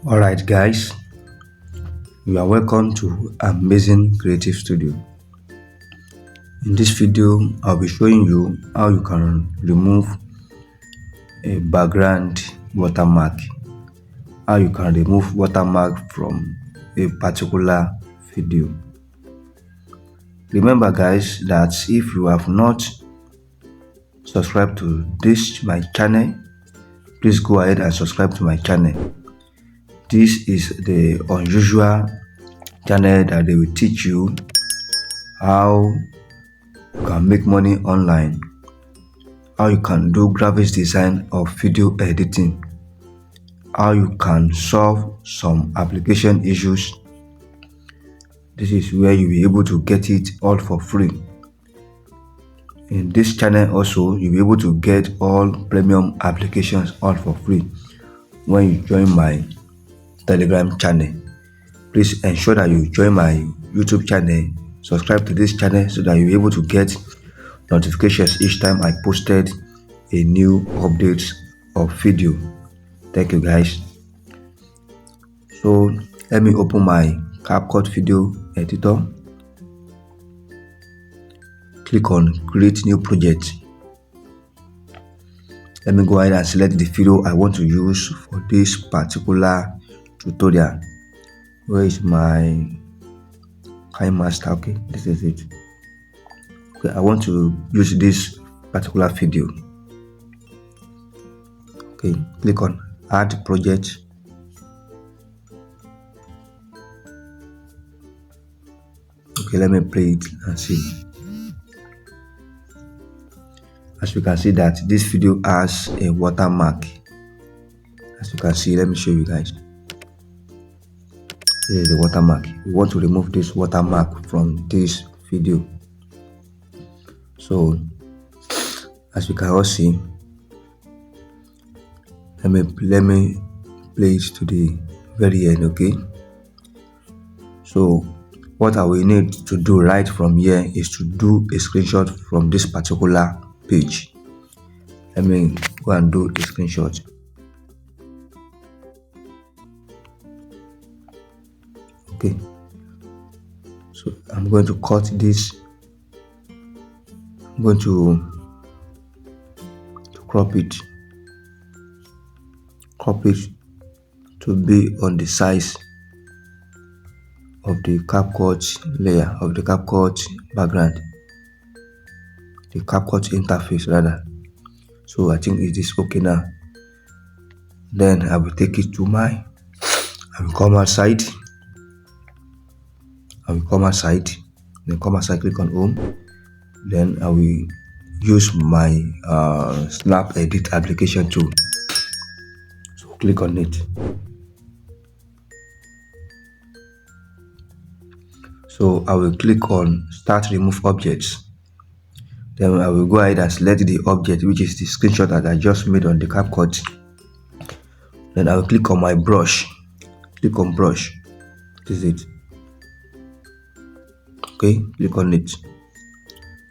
Alright guys, you are welcome to Amazing Creative Studio. In this video, I'll be showing you how you can remove a background watermark. How you can remove watermark from a particular video. Remember guys that if you have not subscribed to my channel, please go ahead and subscribe to my channel. This is the unusual channel that they will teach you how you can make money online, how you can do graphics design or video editing, how you can solve some application issues. This is where you'll be able to get it all for free. In this channel also, you'll be able to get all premium applications all for free when you join my Telegram channel. Please ensure that you join my YouTube channel, subscribe to this channel so that you'll be able to get notifications each time I posted a new update of video. Thank you guys. So let me open my CapCut video editor. Click on create new project. Let me go ahead and select the video I want to use for this particular tutorial. Where is my KineMaster? Okay, this is it. Okay, I want to use this particular video. Okay, click on add project. Okay, let me play it and see. As you can see that this video has a watermark. As you can see, let me show you guys. Here is the watermark. We want to remove this watermark from this video. So as you can all see, let me play it to the very end. Okay, so what I will need to do right from here is to do a screenshot from this particular page. Let me go and do a screenshot. Okay, so I'm going to cut this. I'm going to crop it to be on the size of the CapCut layer, of the CapCut background, the CapCut interface rather. So I think it is okay now. Then I will take it to I will come outside, then come outside, click on home. Then I will use my snap edit application tool. So click on it. So I will click on start remove objects. Then I will go ahead and select the object, which is the screenshot that I just made on the CapCut. Then I will click on my brush. Click on brush. This is it. Okay, click on it.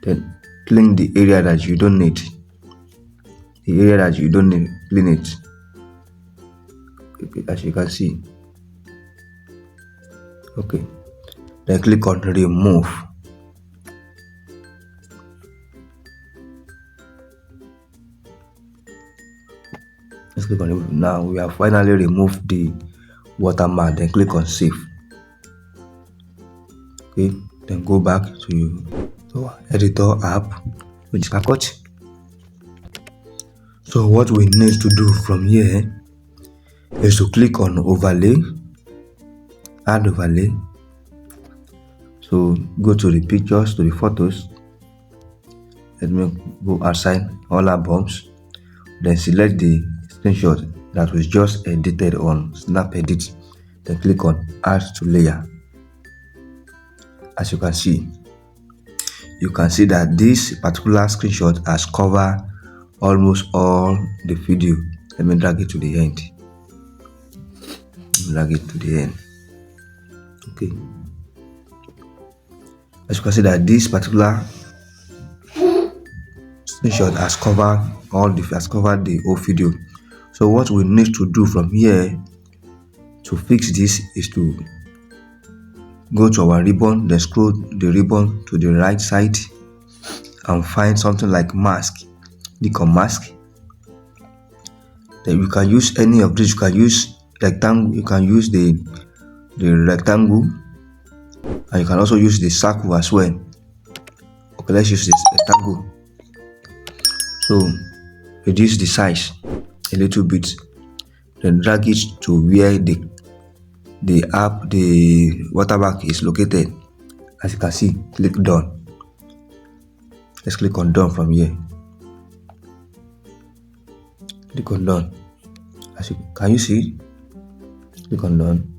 Then clean the area that you don't need. The area that you don't need, clean it. Okay, as you can see. Okay. Then click on remove. Let's click on remove. Now we have finally removed the watermark. Then click on save. Okay. Then go back to editor app, which is CapCut. So what we need to do from here is to click on overlay, add overlay. So go to the pictures, to the photos. Let me go outside all albums. Then select the screenshot that was just edited on Snap Edit. Then click on add to layer. As you can see that this particular screenshot has covered almost all the video. Let me drag it to the end. Okay. As you can see that this particular screenshot has covered the whole video. So what we need to do from here To fix this is to go to our ribbon, then scroll the ribbon to the right side and find something like mask. Click on mask. Then you can use any of these. You can use rectangle, you can use the rectangle, and you can also use the circle as well. Okay, let's use this rectangle. So reduce the size a little bit, then drag it to where the watermark is located. As you can see, click done. Let's click on done from here. Click on done. Can you see? Click on done.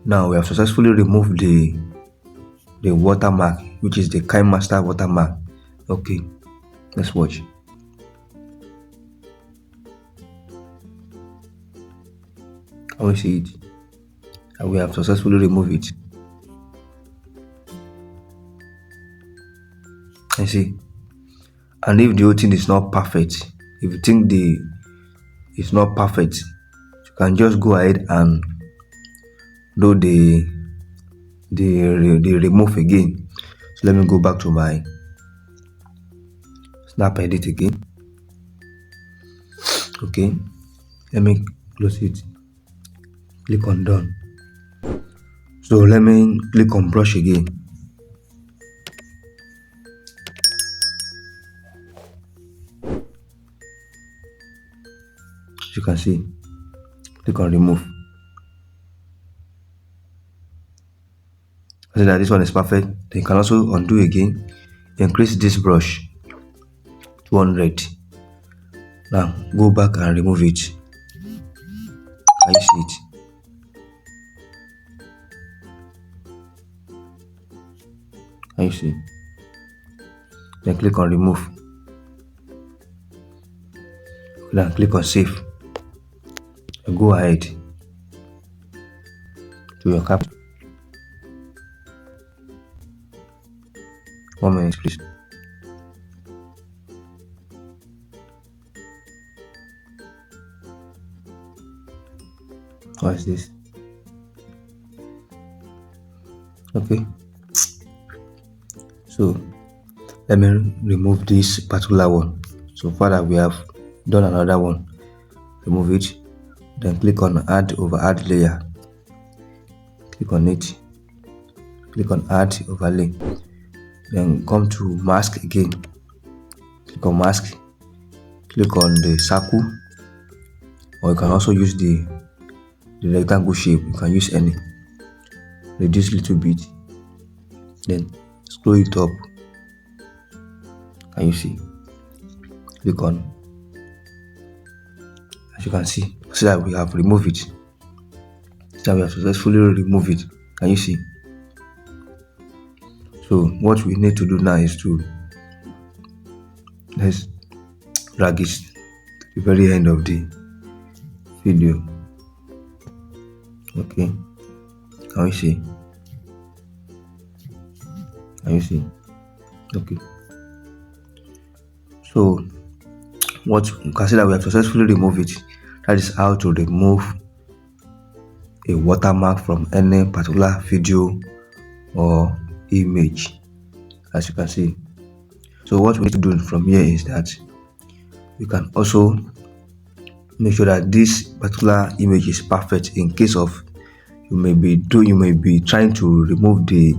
Now we have successfully removed the watermark, which is the KineMaster watermark. Okay, let's watch. Can we see it? And we have successfully removed it. And see, and if the whole thing is not perfect, if you think it's not perfect, you can just go ahead and do the remove again. So let me go back to my snap edit again. Okay, let me close it. Click on done. So let me click on brush again. As you can see, click on remove. I say that this one is perfect. Then you can also undo again. Increase this brush 200. Now go back and remove it. Can you see it? Can you see? Then click on remove. Then click on save. And go ahead to your cap. 1 minute, please. What is this? Okay. So let me remove this particular one. So far that we have done another one. Remove it. Then click on add layer. Click on it. Click on add overlay. Then come to mask again. Click on mask. Click on the circle, or you can also use the rectangle shape. You can use any. Reduce a little bit. Then scroll it up. Can you see? Click on. As you can see that we have removed it. See that we have successfully removed it. Can you see? So what we need to do now is to let's drag it to the very end of the video. Okay. Can you see? Can you see? Okay. So what you can see that we have successfully removed it. That is how to remove a watermark from any particular video or image, as you can see. So what we need to do from here is that we can also make sure that this particular image is perfect. In case of you may be trying to remove the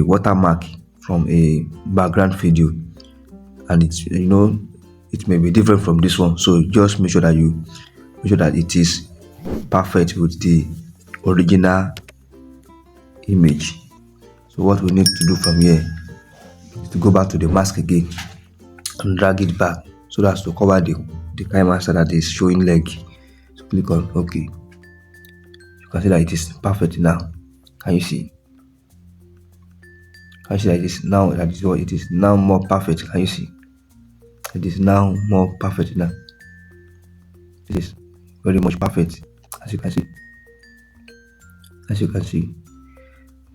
watermark from a background video, and it's it may be different from this one. So just make sure that it is perfect with the original image. So what we need to do from here is to go back to the mask again and drag it back so that's to cover the KineMaster that is showing leg. So click on OK. You can see that it is perfect now. Can you see? Can you see that it is now, that is what it is now more perfect? Can you see? It is now more perfect now. It is very much perfect, as you can see. As you can see.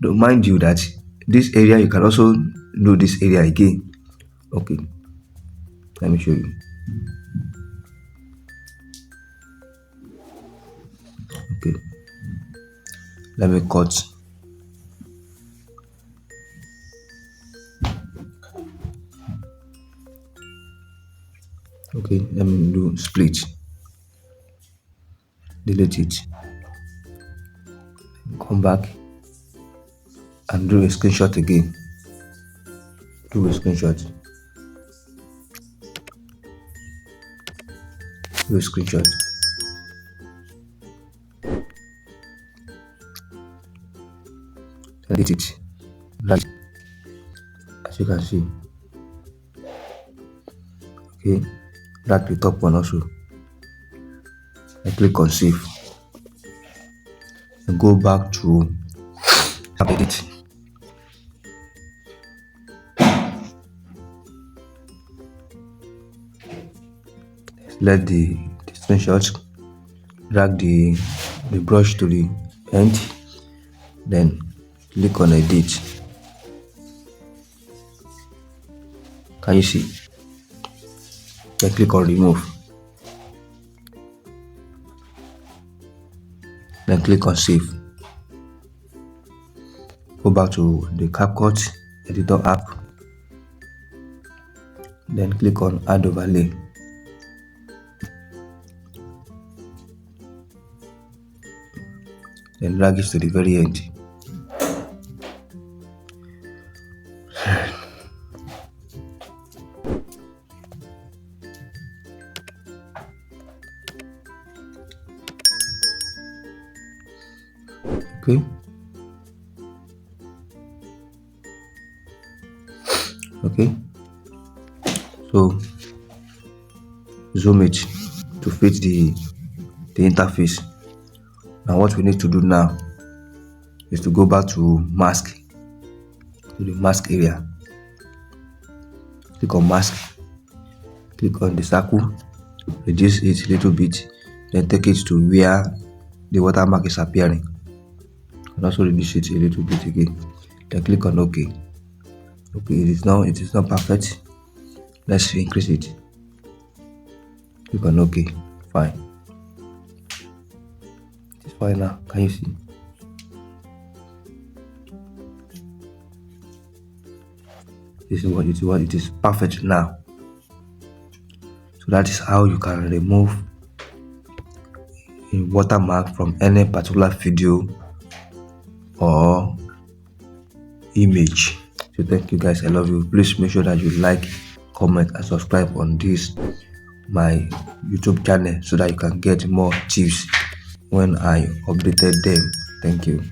Don't mind you that this area you can also do this area again. Okay, let me show you. let me cut. Okay, let me do split, delete it, come back and do a screenshot again. Do a screenshot, do a screenshot. Edit it, drag it, as you can see. Okay, drag the top one also. I click on save and go back to edit. Select the screenshot, drag the brush to the end, then click on edit. Can you see? Then click on remove, then click on save. Go back to the CapCut editor app, then click on add overlay. Then drag it to the very end. Okay. Okay. So zoom it to fit the interface. Now what we need to do now is to go back to mask, to the mask area. Click on mask, click on the circle, reduce it a little bit, then take it to where the watermark is appearing, and also reduce it a little bit again. Then click on OK. Okay, it is not perfect. Let's increase it. Click on OK. Fine. It's fine now. Can you see? This is what it is perfect now. So that is how you can remove a watermark from any particular video or image. So thank you guys, I love you. Please make sure that you like, comment and subscribe on this my YouTube channel so that you can get more tips when I updated them. Thank you.